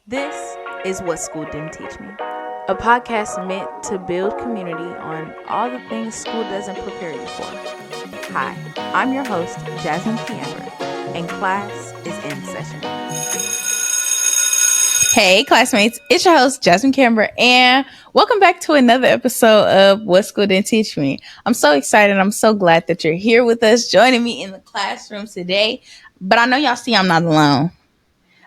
This is What School Didn't Teach Me, a podcast meant to build community on all the things school doesn't prepare you for. Hi, I'm your host, Jasmine Piamber, and class is in session. Hey, classmates, it's your host, Jasmine Camber, and welcome back to another episode of What School Didn't Teach Me. I'm so excited. I'm so glad that you're here with us, joining me in the classroom today. But I know y'all see I'm not alone.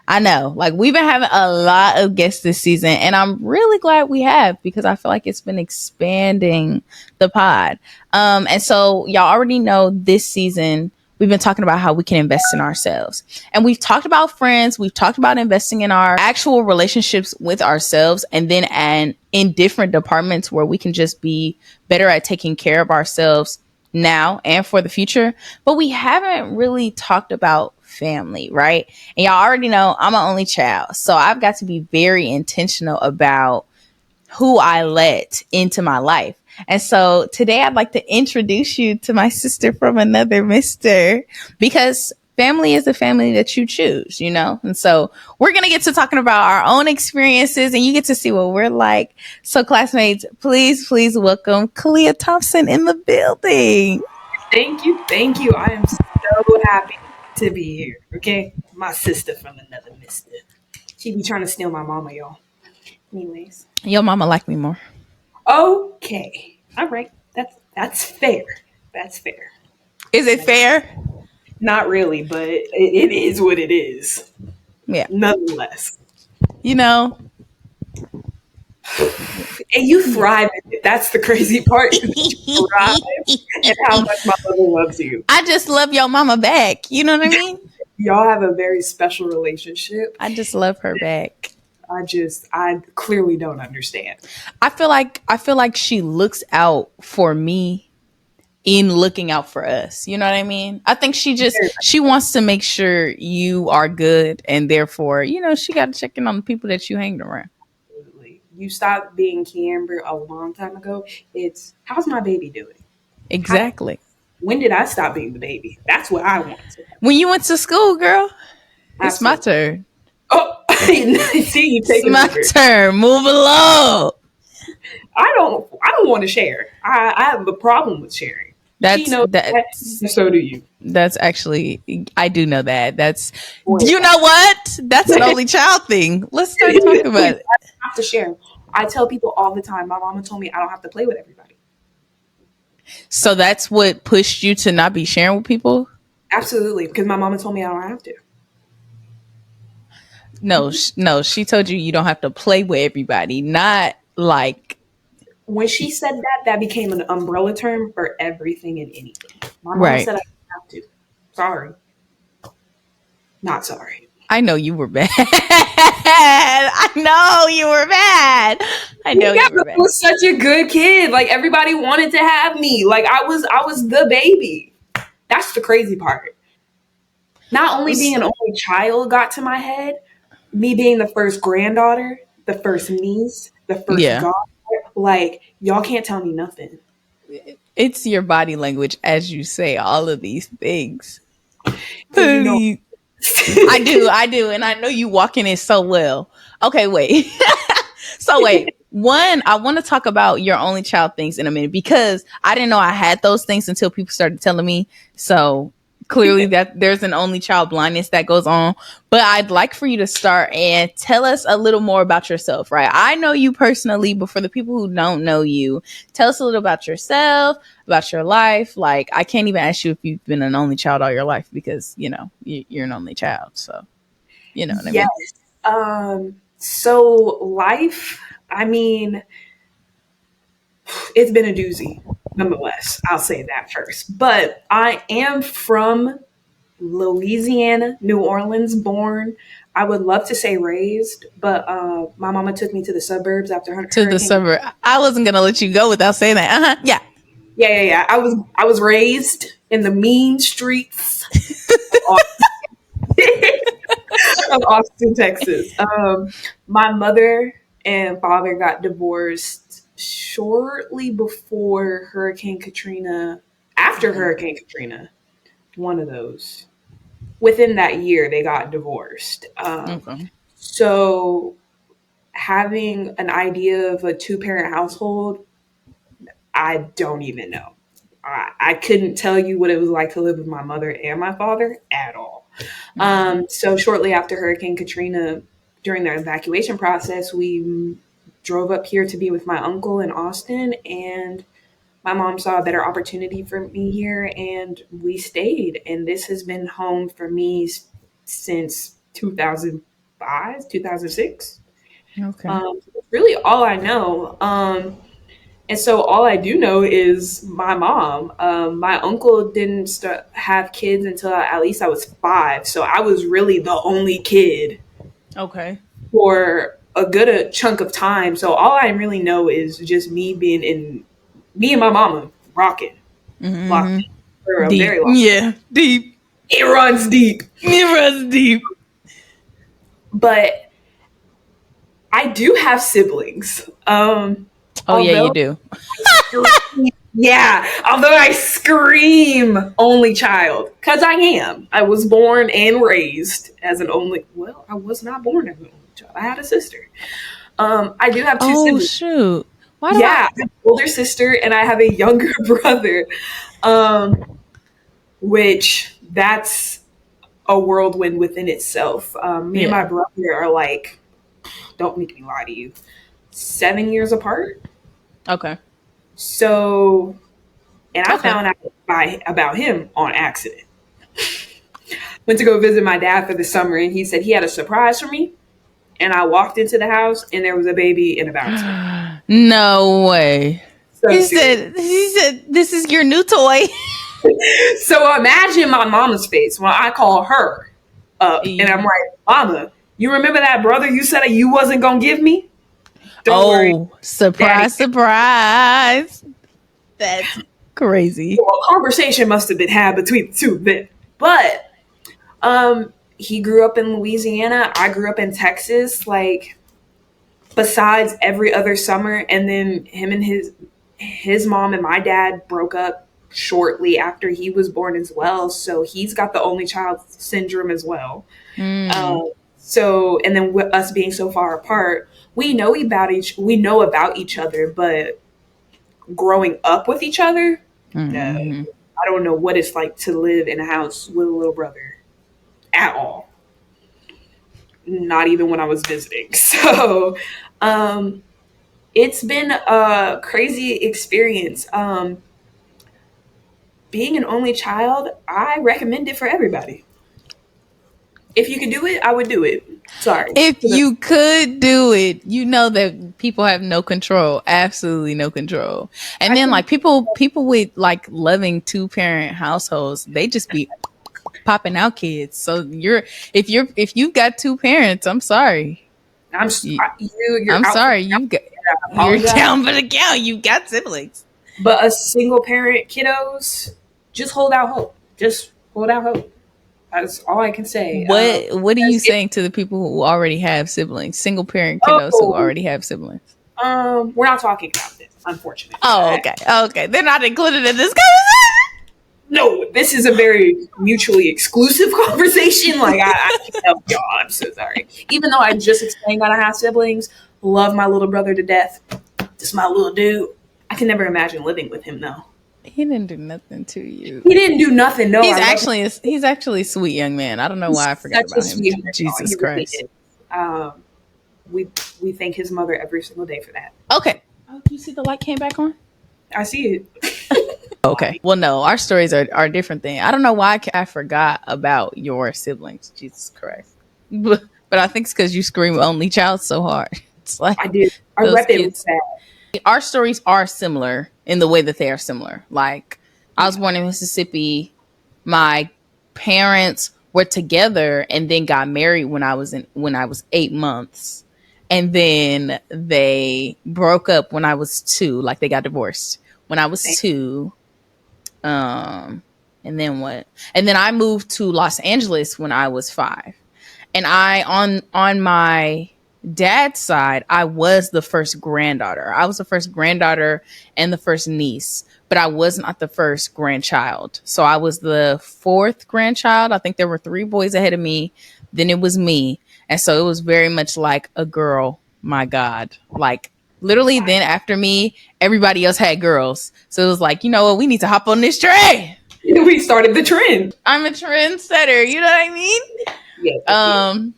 I know, like, we've been having a lot of guests this season, and I'm really glad we have because I feel like it's been expanding the pod. And so y'all already know this season we've been talking about how we can invest in ourselves. And we've talked about friends, we've talked about investing in our actual relationships with ourselves, and then in different departments where we can just be better at taking care of ourselves now and for the future. But we haven't really talked about family, right? And y'all already know I'm an only child, so I've got to be very intentional about who I let into my life. And so today I'd like to introduce you to my sister from another mister, because family is the family that you choose, you know? And so we're going to get to talking about our own experiences, and you get to see what we're like. So classmates, please welcome Callie Thompson in the building. Thank you. I am so happy to be here. Okay, my sister from another mister. She be trying to steal my mama, y'all. Anyways, Your mama like me more. okay, all right. That's fair. That's fair. Is it fair? Not really, but it is what it is. Yeah. Nonetheless, You know, and you thrive in it. That's the crazy part. You thrive and how much my mother loves you. I just love your mama back. You know what I mean? Y'all have a very special relationship. I just love her back. I clearly don't understand. I feel like she looks out for me in looking out for us. You know what I mean? I think she wants to make sure you are good, and therefore, she got to check in on the people that you hang around. You stopped being Camber a long time ago. It's how's my baby doing? Exactly. When did I stop being the baby? That's what I want to know. When you went to school, girl. It's Absolutely. my turn. Oh, see, you taking my turn. Move along. I don't want to share. I have a problem with sharing. So do you. That's actually, I do know that. You know what? That's an only child thing. Let's start talking about it. I have to share. I tell people all the time, my mama told me I don't have to play with everybody. So that's what pushed you to not be sharing with people? Absolutely, because my mama told me I don't have to. No, she told you don't have to play with everybody. Not like... When she said that became an umbrella term for everything and anything. My mama said I didn't have to. Sorry. Not sorry. I know you were bad. I know you were bad. I was such a good kid. Like, everybody wanted to have me. Like, I was the baby. That's the crazy part. Not only being an only child got to my head, me being the first granddaughter, the first niece, the first goddaughter. Like, y'all can't tell me nothing. It's your body language as you say all of these things. I do. And I know you walking it so well. Okay, wait. One, I want to talk about your only child things in a minute, because I didn't know I had those things until people started telling me. So clearly that there's an only child blindness that goes on. But I'd like for you to start and tell us a little more about yourself, right? I know you personally, but for the people who don't know you, tell us a little about yourself, about your life. Like, I can't even ask you if you've been an only child all your life, because, you're an only child. So, you know what I mean? So life, I mean, it's been a doozy. Nonetheless, I'll say that first. But I am from Louisiana, New Orleans born. I would love to say raised, but my mama took me to the suburbs after her. To the suburb. I wasn't gonna let you go without saying that. Yeah. I was raised in the mean streets of Austin, Texas. My mother and father got divorced shortly before Hurricane Katrina. After Hurricane Katrina, one of those. Within that year, they got divorced. So having an idea of a two-parent household, I don't even know. I couldn't tell you what it was like to live with my mother and my father at all. So shortly after Hurricane Katrina, during the evacuation process, we drove up here to be with my uncle in Austin, and my mom saw a better opportunity for me here, and we stayed. And this has been home for me since 2005, 2006. Okay. It's really all I know. And so all I do know is my mom. My uncle didn't have kids until at least I was 5. So I was really the only kid Okay. for a good chunk of time. So all I really know is just me and my mama rocking, locked Mm-hmm. in for a Deep. very long time. Yeah. Deep. It runs deep. It runs deep. But I do have siblings. Oh yeah, you Although do. Yeah, although I scream only child, because I am. I was born and raised as an only. Well, I was not born as an only child. I had a sister. I do have two Oh siblings. shoot. Why do Yeah, I? I have an older sister and I have a younger brother. Which that's a whirlwind within itself. Me and my Yeah. brother are like, don't make me lie to you, 7 years apart. Okay. So, and I Okay. found out about him on accident. Went to go visit my dad for the summer, and he said he had a surprise for me. And I walked into the house, and there was a baby in a bounce castle. No way. So He serious. said. He said, "This is your new toy." So imagine my mama's face when I call her up, and I'm like, "Mama, you remember that brother you said that you wasn't gonna give me? Don't worry, Oh, Daddy." surprise, surprise. That's crazy. So a conversation must have been had between the two of them. But he grew up in Louisiana. I grew up in Texas. Like, besides every other summer, and then him and his mom and my dad broke up shortly after he was born as well. So he's got the only child syndrome as well. Mm. So, and then with us being so far apart, we know about each other, but growing up with each other, no, Mm-hmm. I don't know what it's like to live in a house with a little brother at all. Not even when I was visiting. So, um, it's been a crazy experience. Being an only child, I recommend it for everybody. If you could do it, I would do it. Sorry. If you could do it, you know that people have no control, absolutely no control. And I then can. like people with like loving two parent households, they just be popping out kids. So if you've got two parents, I'm sorry. I'm You, you're I'm out for the sorry, count. I you're apologize. down for the count. You got siblings. But a single parent kiddos, just hold out hope. Just hold out hope. That's all I can say. What are you Because saying to the people who already have siblings, single parent kiddos who oh, already have siblings? we're not talking about this, unfortunately. Oh, okay, okay, they're not included in this conversation. No, this is a very mutually exclusive conversation. Like I can't help y'all. I'm so sorry. Even though I just explained that I have siblings, love my little brother to death. Just my little dude. I can never imagine living with him though. He didn't do nothing to you. He didn't do nothing. No, I love him. He's actually a sweet young man. I don't know He's why I forgot such a about him. sweetheart, y'all. Jesus He really Christ. is. Um, we we thank his mother every single day for that. Okay. Oh, you see the light came back on? I see it. Okay. Well, no, our stories are different thing. I don't know why I forgot about your siblings. Jesus Christ. But I think it's because you scream only child so hard. It's like I did. I those rep it with kids. that. Our stories are similar in the way that they are similar. Like, I was Yeah. born in Mississippi. My parents were together and then got married when I was 8 months, and then they broke up when I was 2. Like, they got divorced when I was 2. And then what? And then I moved to Los Angeles when I was 5. And I on my dad's side, I was the first granddaughter. I was the first granddaughter and the first niece, but I was not the first grandchild. So I was the 4th grandchild. I think there were 3 boys ahead of me. then it was me. And so it was very much like a girl, my God. Like literally then after me, everybody else had girls. So it was like, you know what, we need to hop on this train. We started the trend. I'm a trendsetter, you know what I mean? Yes.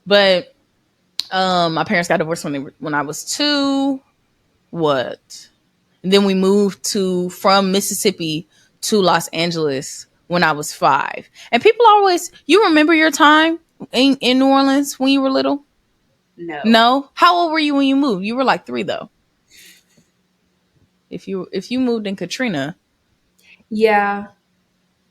But my parents got divorced when I was 2. What? And then we moved from Mississippi to Los Angeles when I was 5. And people always, you remember your time in New Orleans when you were little? No. No? How old were you when you moved? You were like 3 though. If you moved in Katrina. Yeah.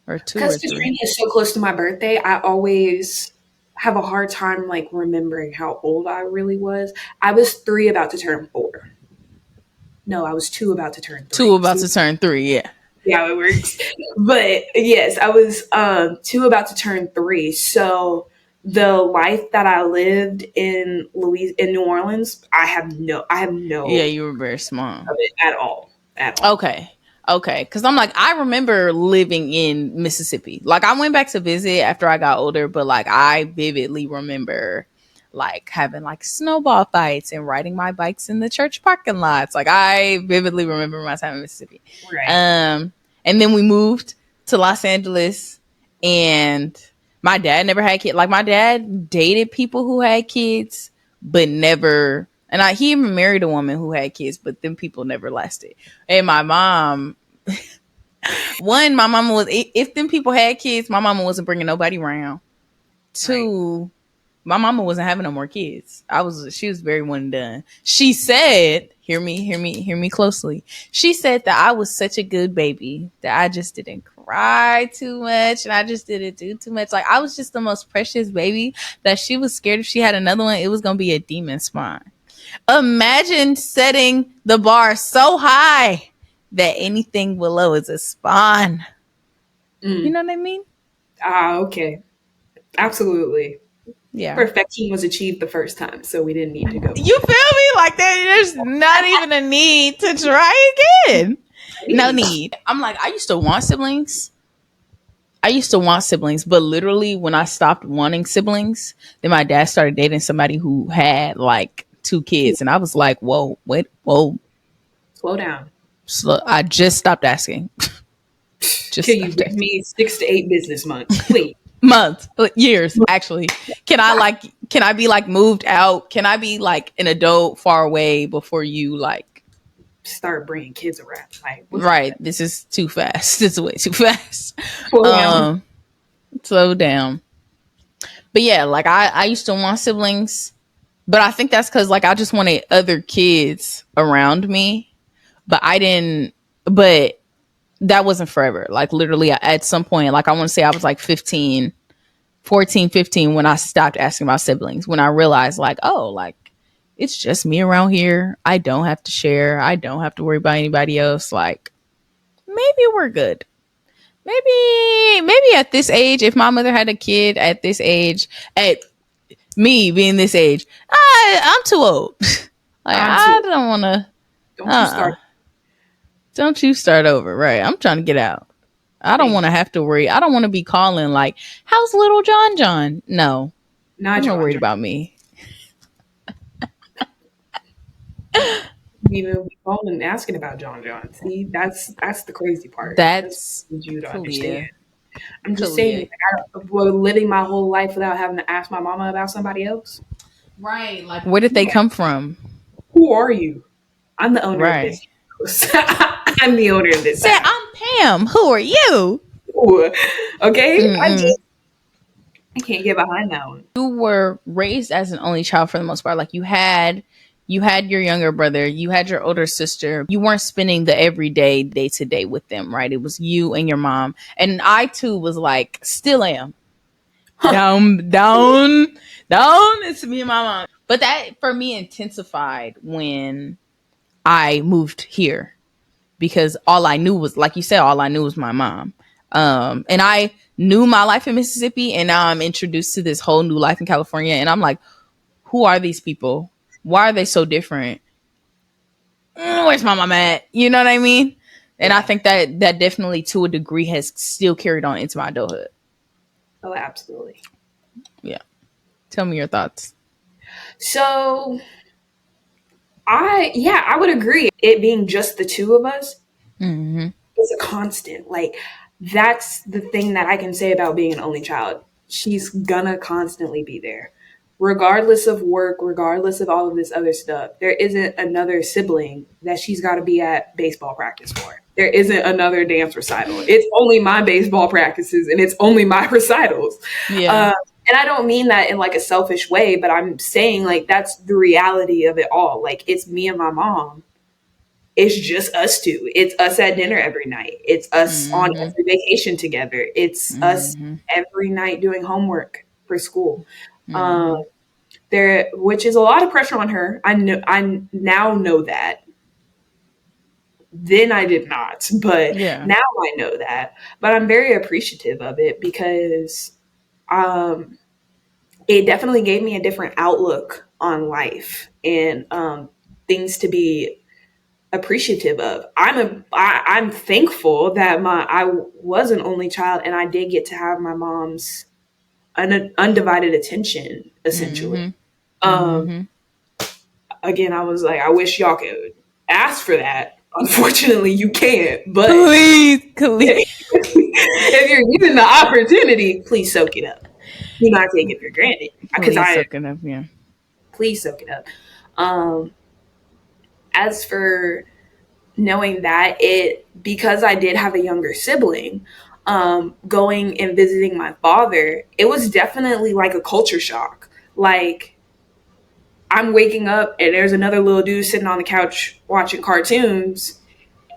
Or 2 or Because 3. Katrina is so close to my birthday, I always have a hard time like remembering how old I really was. I was 3 about to turn 4. No, I was 2 about to turn 2 3. about See, to turn 3, yeah. yeah, it works. But yes, I was 2 about to turn 3. So the life that I lived in New Orleans, I have Yeah, no you were very small. of it at all. At all. Okay. Okay. Cause I'm like, I remember living in Mississippi. Like I went back to visit after I got older, but like I vividly remember like having like snowball fights and riding my bikes in the church parking lots. Like I vividly remember my time in Mississippi. Right. And then we moved to Los Angeles and my dad never had kids. Like my dad dated people who had kids, but never, and he even married a woman who had kids, but them people never lasted. And my mom, my mama was, if them people had kids, my mama wasn't bringing nobody around. Right. 2, my mama wasn't having no more kids. She was very one and done. She said, hear me closely. She said that I was such a good baby that I just didn't cry too much and I just didn't do too much. Like I was just the most precious baby that she was scared if she had another one, it was gonna be a demon spawn. Imagine setting the bar so high that anything below is a spawn. You know what I mean? Okay. Absolutely. Yeah. Perfection was achieved the first time, so we didn't need to go. You feel me? Like there's not even a need to try again. No need. I'm like, I used to want siblings. But literally when I stopped wanting siblings, then my dad started dating somebody who had like 2 kids. And I was like, whoa, wait, whoa. Slow down. I just stopped asking. Till you give me 6 to 8 business months, please. Months, years, actually. Can I be like moved out? Can I be like an adult far away before you like start bringing kids around? Like, right, this is too fast. This is way too fast. Slow down. But yeah, like I used to want siblings, but I think that's because like I just wanted other kids around me, but I didn't. But that wasn't forever. Like literally, at some point, like I want to say I was like 14, 15 when I stopped asking about siblings, when I realized like, oh, like it's just me around here. I don't have to share. I don't have to worry about anybody else. Like maybe we're good. Maybe at this age, if my mother had a kid at this age, at me being this age, I'm too old. Like I don't want to. Don't you start over, right? I'm trying to get out. I don't want to have to worry. I don't want to be calling like, how's little John? No. I'm not worried about me. Even calling and asking about John. See, that's the crazy part. That's you to Callia. Understand. I'm just saying, living my whole life without having to ask my mama about somebody else. Right. Like, where did they come from? Who are you? I'm the owner of this house. I'm the owner of this house. I'm Pam. Who are you? Ooh, okay. I can't get behind that one. You were raised as an only child for the most part. Like you had your younger brother, you had your older sister. You weren't spending the everyday day to day with them, right? It was you and your mom. And I too was like, still am. Down. It's me and my mom. But that for me intensified when I moved here because all I knew was, like you said, all I knew was my mom. And I knew my life in Mississippi, and now I'm introduced to this whole new life in California. And I'm like, who are these people? Why are they so different? Where's my mom at? You know what I mean? And I think that definitely to a degree has still carried on into my adulthood. Oh, absolutely. Yeah. Tell me your thoughts. So I would agree. It being just the two of us Mm-hmm. is a constant. Like that's the thing that I can say about being an only child. She's gonna constantly be there. Regardless of work, regardless of all of this other stuff, there isn't another sibling that she's got to be at baseball practice for. There isn't another dance recital. It's only my baseball practices and it's only my recitals. Yeah. And I don't mean that in like a selfish way, but I'm saying like that's the reality of it all. Like it's me and my mom. It's just us two. It's us at dinner every night. It's us on Mm-hmm. every vacation together. It's us Mm-hmm. every night doing homework for school. Um, Mm-hmm. there, which is a lot of pressure on her. I know. I now know that. Then I did not, but Yeah. now I know that. But I'm very appreciative of it because um, it definitely gave me a different outlook on life and things to be appreciative of. I'm thankful that I was an only child and I did get to have my mom's undivided attention essentially. Mm-hmm. Um, Mm-hmm. again, I was like, I wish y'all could ask for that. Unfortunately, you can't. But Please, please, if you're given the opportunity, please soak it up. Do not take it for granted because please I soaking up. Yeah. please soak it up. Um, as for knowing that it because I did have a younger sibling, going and visiting my father, it was definitely like a culture shock. Like I'm waking up and there's another little dude sitting on the couch watching cartoons,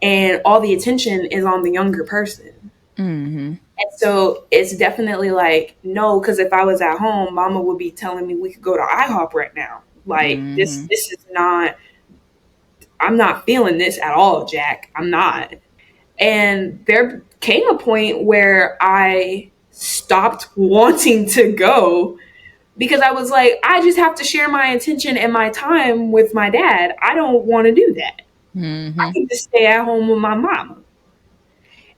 and all the attention is on the younger person. Mm-hmm. And so it's definitely like no, because if I was at home, Mama would be telling me we could go to IHOP right now. Like this, Mm-hmm. this is not. I'm not feeling this at all, Jack. I'm not. And there came a point where I stopped wanting to go because I was like, I just have to share my attention and my time with my dad. I don't want to do that. I Mm-hmm. can just stay at home with my mama.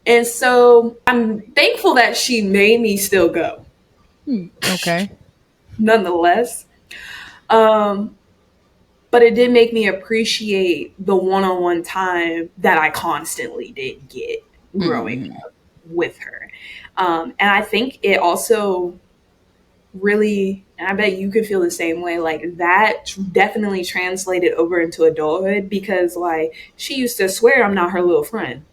And so I'm thankful that she made me still go, Okay. nonetheless. Um, but it did make me appreciate the one on one time that I constantly did get growing Mm-hmm. up with her. And I think it also really, and I bet you could feel the same way, like that definitely translated over into adulthood because, like, she used to swear I'm not her little friend,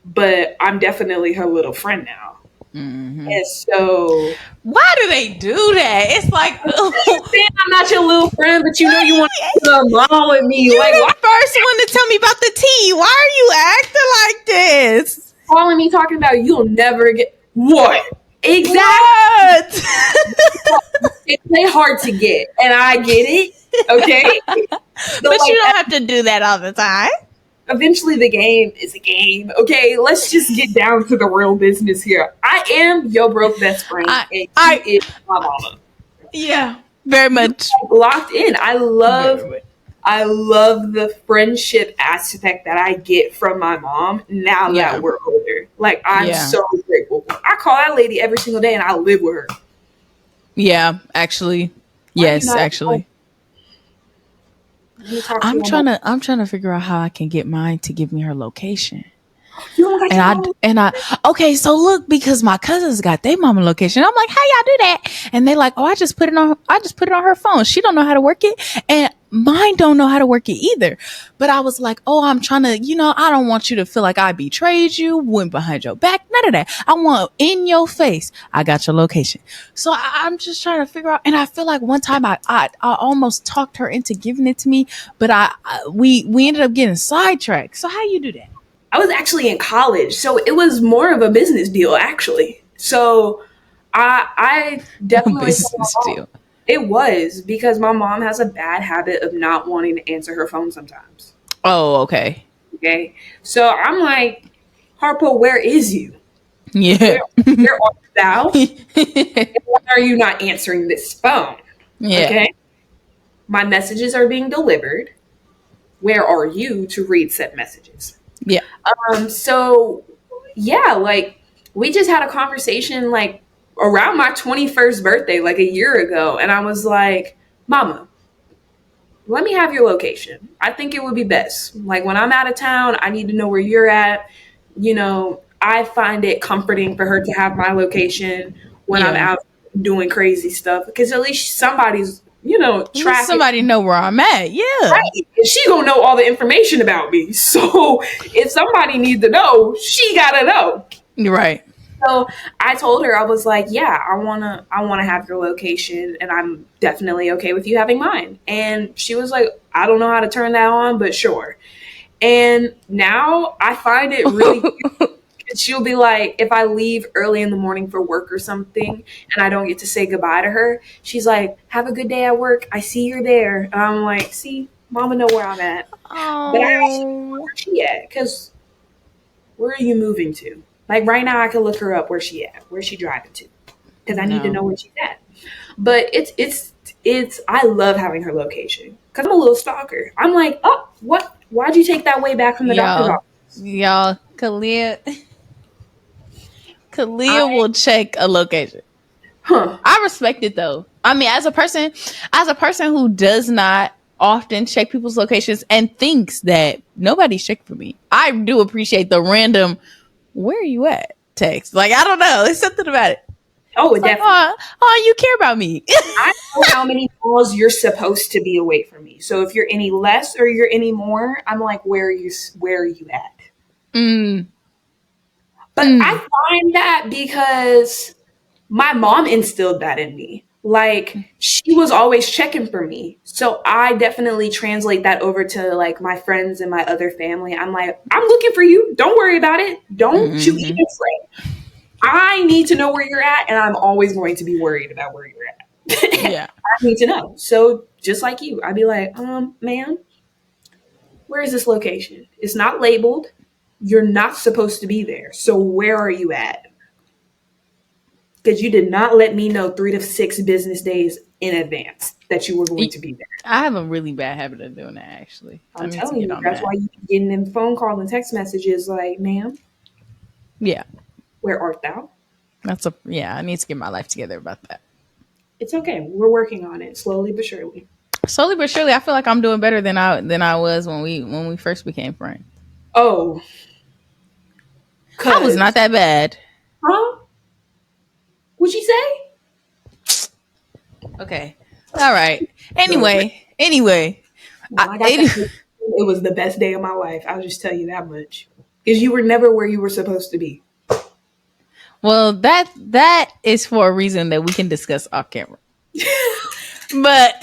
but I'm definitely her little friend now. Mm-hmm. And so, Why do they do that? It's like, saying I'm not your little friend, but you know you want to come along with me. you're Like, why the first one to tell me about the tea. Why are you acting like this? calling me talking about you'll never get what? Exactly. What? They play hard to get, and I get it. Okay, but But you like don't have to do that all the time. eventually the game is a game. Okay, let's just get down to the real business here. I am your broke best friend, I, and you I, is my mama. yeah, very You much. are locked in. Very much. I love the friendship aspect that I get from my mom now that Yeah, we're older. Like I'm yeah, so grateful. I call that lady every single day, and I live with her. yeah. Actually, Why are you yes, not? actually. Let me talk to I'm you one more. trying to, I'm trying to figure out how I can get mine to give me her location. You don't got And your I mom. and I okay, so look, because my cousins got their mama location. I'm like, how y'all do that? And they like, oh, I just put it on her phone. She don't know how to work it. And mine don't know how to work it either. But I was like, oh, I'm trying to, I don't want you to feel like I betrayed you, went behind your back, none of that. I want in your face. I got your location. So I'm just trying to figure out. And I feel like one time I almost talked her into giving it to me, but we ended up getting sidetracked. So how you do that? I was actually in college, so it was more of a business deal, actually. So I definitely told my Business mom deal. it was because my mom has a bad habit of not wanting to answer her phone sometimes. Oh, okay. Okay, so I'm like, Harpo, where is you? Yeah. Where are thou? And why are you not answering this phone? Yeah. Okay, my messages are being delivered. Where are you to read said messages? Yeah. So yeah, like we just had a conversation like around my 21st birthday, like a year ago. And I was like, Mama, let me have your location. I think it would be best. Like when I'm out of town, I need to know where you're at. I find it comforting for her to have my location when I'm Yeah. out doing crazy stuff because at least somebody's, At least tracking. somebody know where I'm at. Yeah. Right. And she gonna know all the information about me. So if somebody needs to know, she gotta know. You're right. So I told her, I was like, yeah, I wanna have your location and I'm definitely okay with you having mine. And she was like, I don't know how to turn that on, but sure. And now I find it really she'll be like, if I leave early in the morning for work or something and I don't get to say goodbye to her, she's like, have a good day at work. I see you're there. And I'm like, see, mama know where I'm at. But I also know Oh where she at because where are you moving to? Like right now I can look her up where she at, where she driving to. Because I need to no. know where she's at. But it's I love having her location. Because I'm a little stalker. I'm like, oh, what? Why'd you take that way back from the doctor's Y'all. office? Y'all. Kalia. I Kalia will check a location. huh. I respect it though. I mean, as a person who does not often check people's locations and thinks that nobody's checking for me, I do appreciate the random "Where are you at?" text. Like I don't know, it's something about it. Oh, It's like, definitely. you care about me. I know how many miles you're supposed to be away from me. So if you're any less or you're any more, I'm like, where are you at? mm, But I mm. find that because my mom instilled that in me. Like she was always checking for me. So I definitely translate that over to like my friends and my other family. I'm like, I'm looking for you. Don't worry about it. Don't you Hmm. even fret. I need to know where you're at, and I'm always going to be worried about where you're at. Yeah. I need to know. So just like you, I'd be like, ma'am, where is this location? It's not labeled. You're not supposed to be there. So where are you at? Because you did not let me know 3 to 6 business days in advance that you were going to be there. I have a really bad habit of doing that. Actually, I I'm need to telling get you, on that's that. why you keep getting them phone calls and text messages like, ma'am, Yeah, where art thou? yeah. I need to get my life together about that. It's okay. We're working on it slowly but surely. Slowly but surely, I feel like I'm doing better than I was when we first became friends. Oh, I was not cuz, that bad. huh? What'd she say? Okay. All right. Look, Anyway. when I got that, it was the best day of my life. I'll just tell you that much. Because you were never where you were supposed to be. Well, that is for a reason that we can discuss off camera. But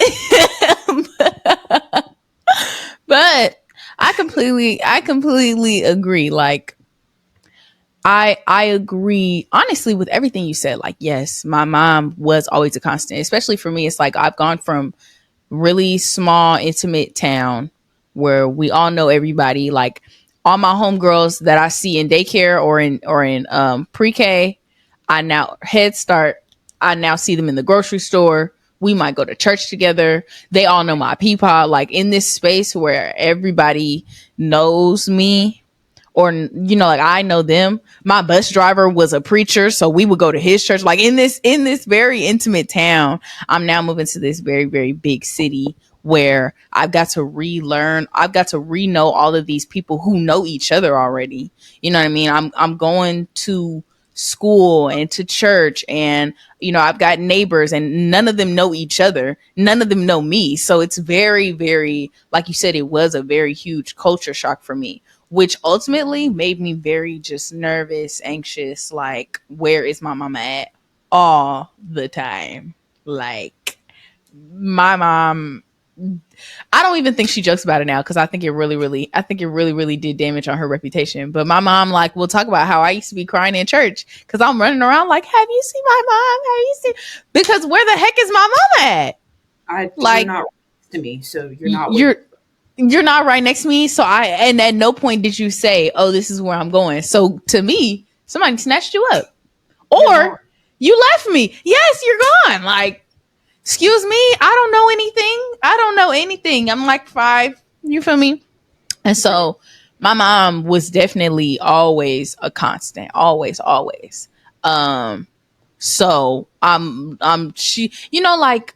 but I completely agree. Like I agree honestly with everything you said. Like yes, my mom was always a constant, especially for me. It's like I've gone from really small, intimate town where we all know everybody. Like all my homegirls that I see in daycare or in pre-K, I now Head Start. I now see them in the grocery store. We might go to church together. They all know my peepaw. Like in this space where everybody knows me, or like I know them. My bus driver was a preacher, so we would go to his church. Like in this very intimate town, I'm now moving to this very very big city where I've got to relearn. I've got to re-know all of these people who know each other already. You know what I mean? I'm going to school and to church, and I've got neighbors and none of them know each other, none of them know me, so it's very very, like you said, it was a very huge culture shock for me, which ultimately made me very just nervous, anxious, like where is my mama at all the time. Like my mom, I don't even think she jokes about it now because I think it really did damage on her reputation. But my mom, like, will talk about how I used to be crying in church because I'm running around like, have you seen my mom? Have you seen? Because where the heck is my mama at? You're Like, not right to me, so you're not where you're you're not right next to me. So and at no point did you say, oh, this is where I'm going. So to me, somebody snatched you up you're or gone. you left me. Yes, you're gone. Like, excuse me. I don't know anything. I don't know anything. I'm like 5. You feel me? And Right. so my mom was definitely always a constant, always, always. Um, So she, like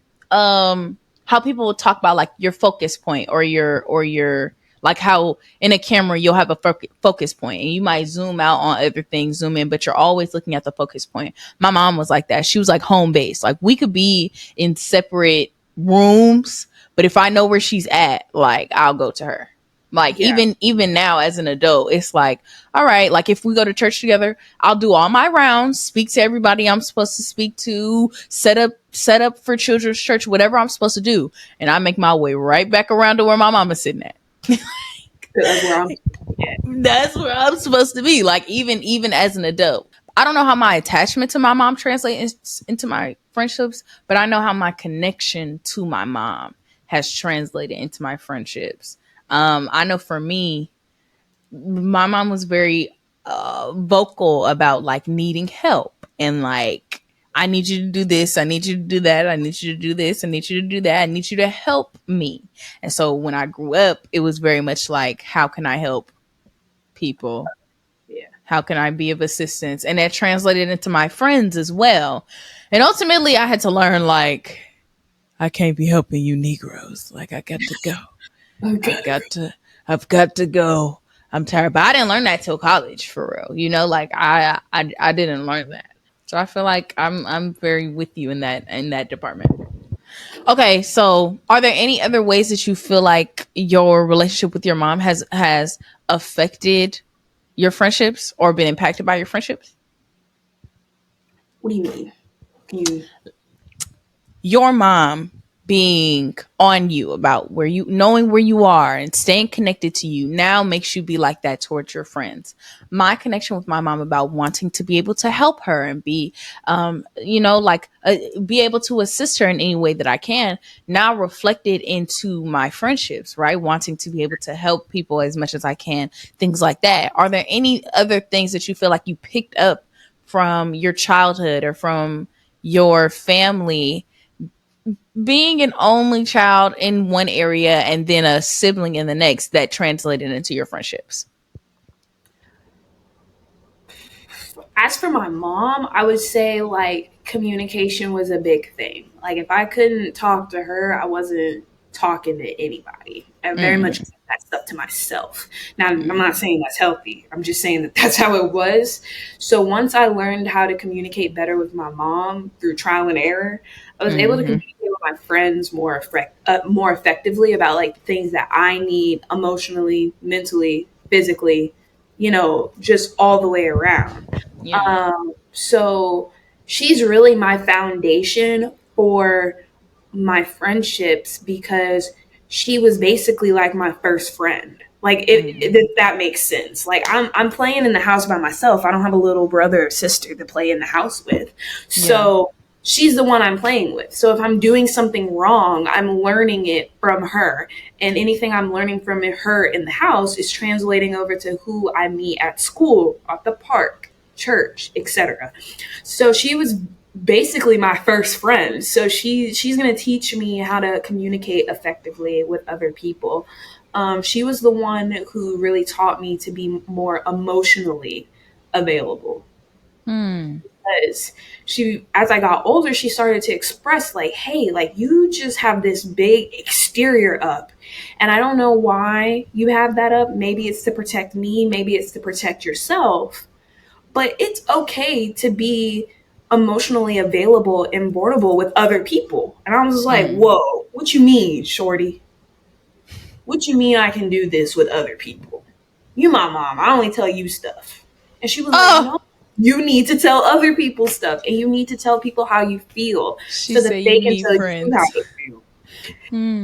how people will talk about like your focus point or your like how in a camera you'll have a focus point and you might zoom out on other things, zoom in, but you're always looking at the focus point. My mom was like that. She was like home based. Like we could be in separate rooms, but if I know where she's at, like I'll go to her. Like Yeah. even now as an adult, it's like, all right, like if we go to church together, I'll do all my rounds, speak to everybody I'm supposed to speak to, set up for children's church, whatever I'm supposed to do, and I make my way right back around to where my mama's sitting at. That's where I'm at. That's where I'm supposed to be. Like even as an adult, I don't know how my attachment to my mom translates into my friendships, but I know how my connection to my mom has translated into my friendships. I know for me, my mom was very vocal about like needing help and like, I need you to do this, I need you to do that, I need you to do this, I need you to do that, I need you to help me. And so when I grew up, it was very much like, how can I help people? Yeah. How can I be of assistance? And that translated into my friends as well. And ultimately I had to learn like, I can't be helping you Negroes. Like I got to go. Okay. I've got to go. I'm tired. But I didn't learn that till college for real. Like I didn't learn that. So I feel like I'm very with you in that department. Okay, so are there any other ways that you feel like your relationship with your mom has affected your friendships or been impacted by your friendships? What do you mean? Can you? Your mom being on you about where you knowing where you are and staying connected to you now makes you be like that towards your friends. My connection with my mom about wanting to be able to help her and be be able to assist her in any way that I can now reflected into my friendships, right? Wanting to be able to help people as much as I can, things like that. Are there any other things that you feel like you picked up from your childhood or from your family, being an only child in one area and then a sibling in the next, that translated into your friendships? As for my mom, I would say like communication was a big thing. Like if I couldn't talk to her, I wasn't talking to anybody. I very much Mm, kept that stuff to myself. Now, I'm not mm, saying that's healthy. I'm just saying that that's how it was. So once I learned how to communicate better with my mom through trial and error, I was able to mm, communicate with my friends more effectively about like things that I need emotionally, mentally, physically, just all the way around. yeah. So she's really my foundation for my friendships because she was basically like my first friend. Like Mm, if that makes sense. Like I'm playing in the house by myself. I don't have a little brother or sister to play in the house with. yeah. So she's the one I'm playing with. So if I'm doing something wrong, I'm learning it from her. And anything I'm learning from her in the house is translating over to who I meet at school, at the park, church, etc. So she was basically my first friend. So she's going to teach me how to communicate effectively with other people. She was the one who really taught me to be more emotionally available Mm, because she, as I got older, she started to express like, hey, like you just have this big exterior up and I don't know why you have that up. Maybe it's to protect me, maybe it's to protect yourself, but it's okay to be emotionally available and vulnerable with other people. And I was just like, mm. whoa, what you mean, shorty? What you mean I can do this with other people? You my mom. I only tell you stuff. And she was like, Oh, no, you need to tell other people stuff and you need to tell people how you feel she so that said they you can need tell you how friends. they feel.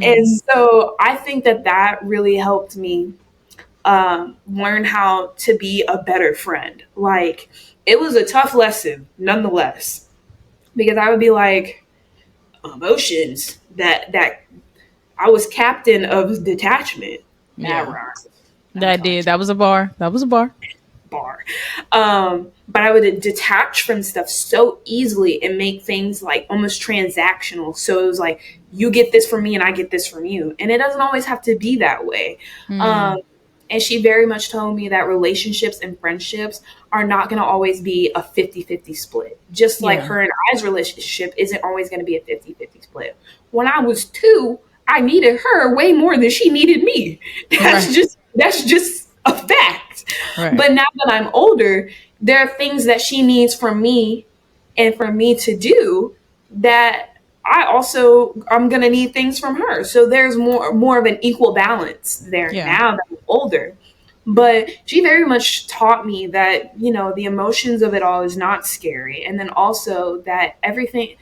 And Mm, so I think that that really helped me learn how to be a better friend. Like, it was a tough lesson, nonetheless, because I would be like, emotions that I was captain of detachment. That yeah. rhymes. I'm That telling did. you, That was a bar. That was a bar. bar. But I would detach from stuff so easily and make things like almost transactional. So it was like, you get this from me and I get this from you. And it doesn't always have to be that way. Um, Mm, And she very much told me that relationships and friendships are not going to always be a 50-50 split. Just like Yeah. her and I's relationship isn't always going to be a 50-50 split. When I was 2, I needed her way more than she needed me. Right. That's just a fact. Right. But now that I'm older, there are things that she needs from me and for me to do that I'm gonna need things from her. So there's more of an equal balance there Yeah. now that I'm older. But she very much taught me that, the emotions of it all is not scary. And then also that everything,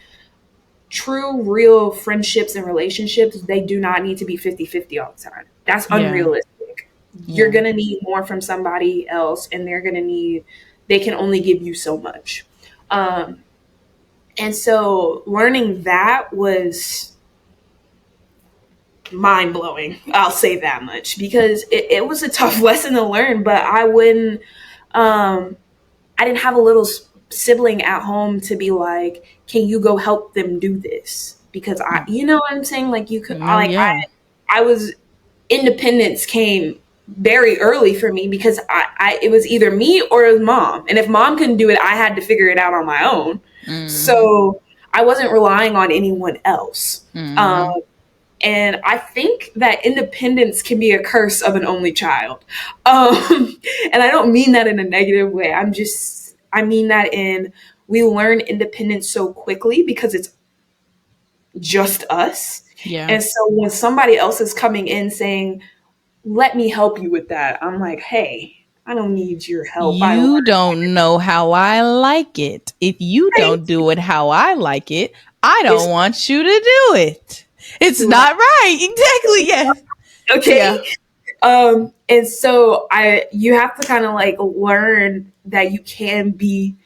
true, real friendships and relationships, they do not need to be 50-50 all the time. That's Yeah. unrealistic. You're Yeah. going to need more from somebody else, and they can only give you so much. Um, and so learning that was mind blowing. I'll say that much because it was a tough lesson to learn, but I didn't have a little sibling at home to be like, can you go help them do this? Because you know what I'm saying? Like you could, No, yeah. I was, independence came very early for me because it was either me or it was mom. And if mom couldn't do it, I had to figure it out on my own. Mm-hmm. So I wasn't relying on anyone else. Mm-hmm. And I think that independence can be a curse of an only child. And I don't mean that in a negative way. I mean that in we learn independence so quickly because it's just us. Yeah. And so when somebody else is coming in saying, let me help you with that, I'm like, hey, I don't need your help. I learned You don't know how I like it. If you right. don't do it how I like it, I It's don't want you to do it. It's not right. Exactly. Yes. okay. Yeah. And so you have to kind of like learn that you can be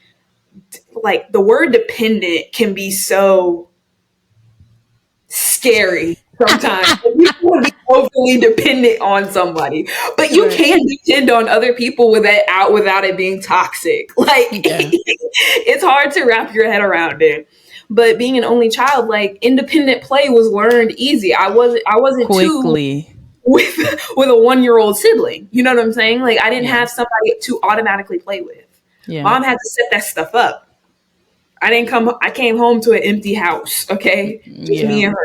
like the word dependent can be so scary sometimes. You want to be overly dependent on somebody, but you Right. can depend on other people without it being toxic. Like Yeah. it's hard to wrap your head around it. But being an only child, like independent play was learned easy. I wasn't too Quickly. with with a 1-year-old sibling. You know what I'm saying? Like I didn't Yeah. have somebody to automatically play with. Yeah. Mom had to set that stuff up. I came home to an empty house, okay? Just Yeah. me and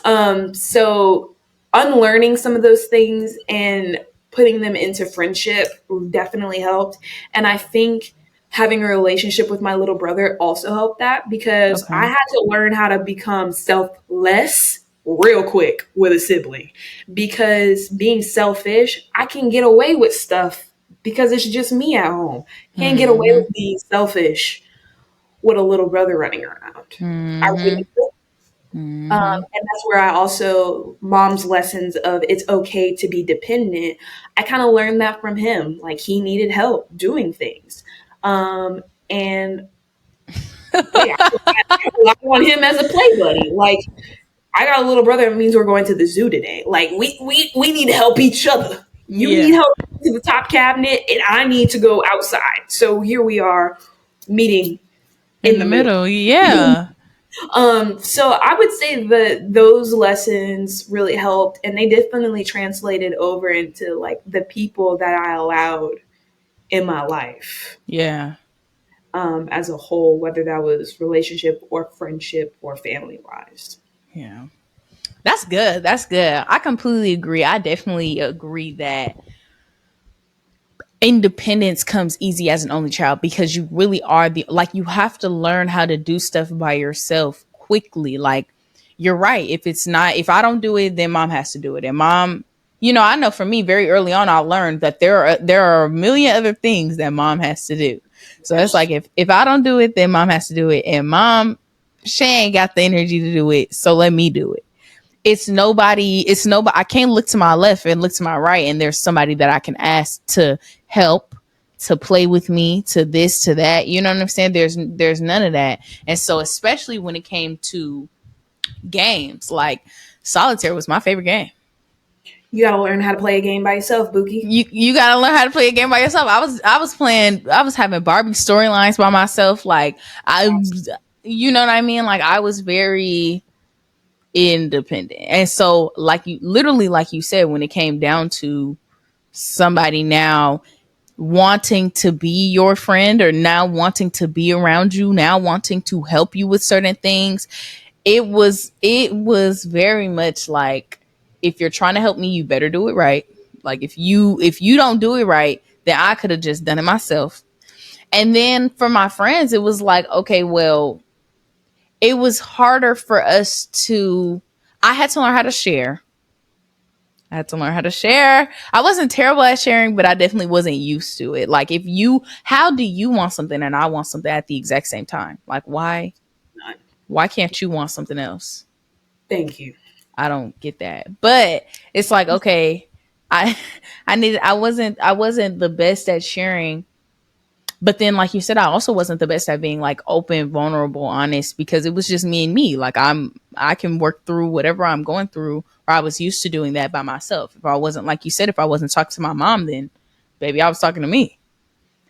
her. So unlearning some of those things and putting them into friendship definitely helped. And I think having a relationship with my little brother also helped that because I Okay. had to learn how to become selfless real quick with a sibling because being selfish, I can get away with stuff because it's just me at home. Can't get away Mm-hmm. with being selfish with a little brother running around. I Mm-hmm. really do. Mm-hmm. And that's where I also, mom's lessons of it's okay to be dependent. I kind of learned that from him. Like he needed help doing things. And yeah, I rely on him as a play buddy. Like I got a little brother, it means we're going to the zoo today. Like we need to help each other. You need Yeah. help to the top cabinet, and I need to go outside. So here we are meeting In in the the middle. middle. Yeah. So I would say that those lessons really helped, and they definitely translated over into like the people that I allowed in my life, Yeah. as a whole, whether that was relationship or friendship or family wise. Yeah. That's good. That's good. I completely agree. I definitely agree that independence comes easy as an only child because you really are you have to learn how to do stuff by yourself quickly. Like you're right. If I don't do it, then mom has to do it. And mom, I know for me very early on I learned that there are a million other things that mom has to do. So it's Yes. like if I don't do it, then mom has to do it. And mom, she ain't got the energy to do it. So let me do it. It's nobody. I can't look to my left and look to my right and there's somebody that I can ask to help, to play with me, to this, to that. You know what I'm saying? There's none of that. And so especially when it came to games, like solitaire was my favorite game. You got to learn how to play a game by yourself, Bookie. You gotta learn how to play a game by yourself. I was having Barbie storylines by myself. Like you know what I mean? Like I was very independent. And so like you said, when it came down to somebody now wanting to be your friend or now wanting to be around you, now wanting to help you with certain things. It was very much like, if you're trying to help me, you better do it right. Like, if you don't do it right, then I could have just done it myself. And then for my friends, it was like, okay, well, it was harder for us to, I had to learn how to share. I had to learn how to share. I wasn't terrible at sharing, but I definitely wasn't used to it. Like, how do you want something and I want something at the exact same time? Like, why can't you want something else? Thank you. I don't get that. But it's like, okay, I I wasn't the best at sharing. But then, like you said, I also wasn't the best at being like open, vulnerable, honest, because it was just me and me. Like, I can work through whatever I'm going through, or I was used to doing that by myself. If I wasn't, like you said, if I wasn't talking to my mom, then baby, I was talking to me.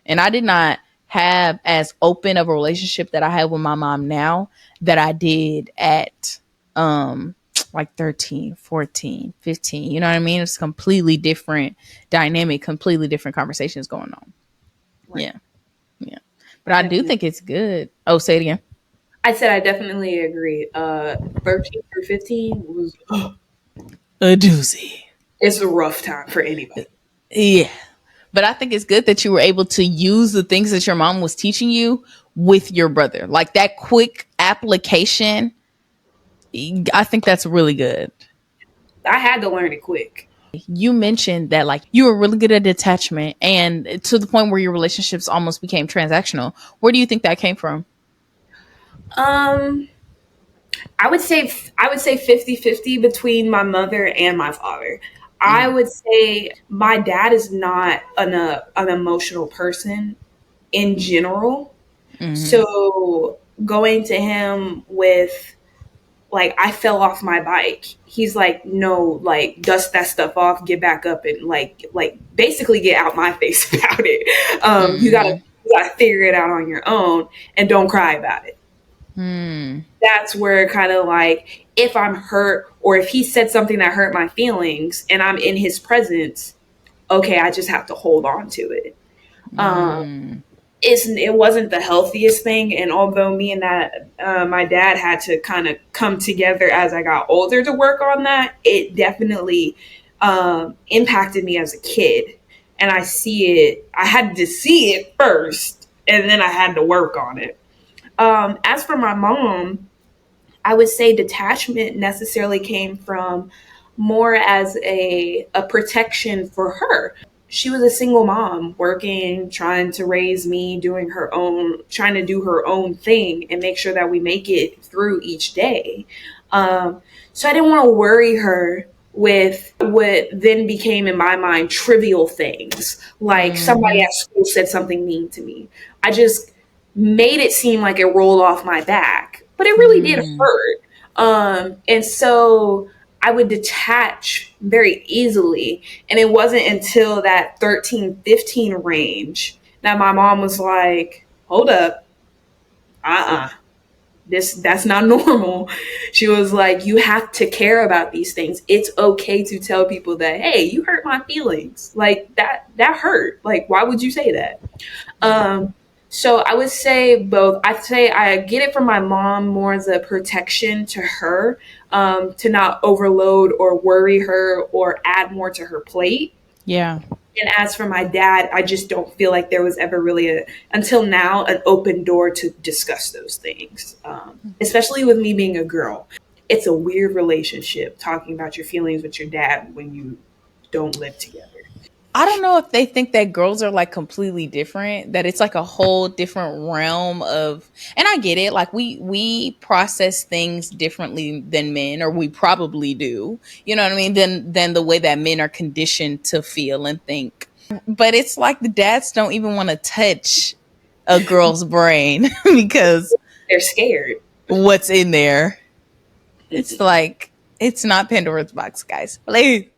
And I did not have as open of a relationship that I have with my mom now that I did at like 13, 14, 15. You know what I mean? It's completely different dynamic, completely different conversations going on. Right. Yeah. Yeah. But I do Definitely. think it's good. Oh, say it again. I said I definitely agree. 13 through 15 was A doozy. it's a rough time for anybody. Yeah. But I think it's good that you were able to use the things that your mom was teaching you with your brother. Like, that quick application, I think that's really good. I had to learn it quick. You mentioned that, like, you were really good at detachment and to the point where your relationships almost became transactional. Where do you think that came from? Um, I would say 50-50 between my mother and my father. I Mm, would say my dad is not an emotional person in general. mm-hmm. So going to him with like I fell off my bike. He's like, no, like dust that stuff off, get back up and like basically get out my face about it. Mm-hmm. You gotta figure it out on your own and don't cry about it. Mm, That's where kind of like if I'm hurt or if he said something that hurt my feelings and I'm in his presence, okay, I just have to hold on to it. Um, mm, it wasn't the healthiest thing, and although me and that my dad had to kind of come together as I got older to work on that, it definitely impacted me as a kid, and I had to see it first and then I had to work on it. As for my mom, I would say detachment necessarily came from more as a protection for her. She was a single mom working, trying to raise me, doing her own, trying to do her own thing and make sure that we make it through each day. So I didn't want to worry her with what then became in my mind trivial things like somebody mm-hmm. at school said something mean to me. I just made it seem like it rolled off my back, but it really did Mm, hurt. And so I would detach very easily. And it wasn't until that 13, 15 range that my mom was like, hold up, uh-uh. That's not normal. She was like, you have to care about these things. It's okay to tell people that, hey, you hurt my feelings. Like that hurt. Like, why would you say that? yeah. Um, so I would say both. I'd say I get it from my mom more as a protection to her, to not overload or worry her or add more to her plate. Yeah. And as for my dad, I just don't feel like there was ever really until now, an open door to discuss those things. Especially with me being a girl, it's a weird relationship talking about your feelings with your dad when you don't live together. I don't know if they think that girls are like completely different, that it's like a whole different realm of, and I get it, like we process things differently than men, or we probably do. You know what I mean? Than the way that men are conditioned to feel and think. But it's like the dads don't even want to touch a girl's brain because They're scared. what's in there. It's like, it's not Pandora's box, guys. Please.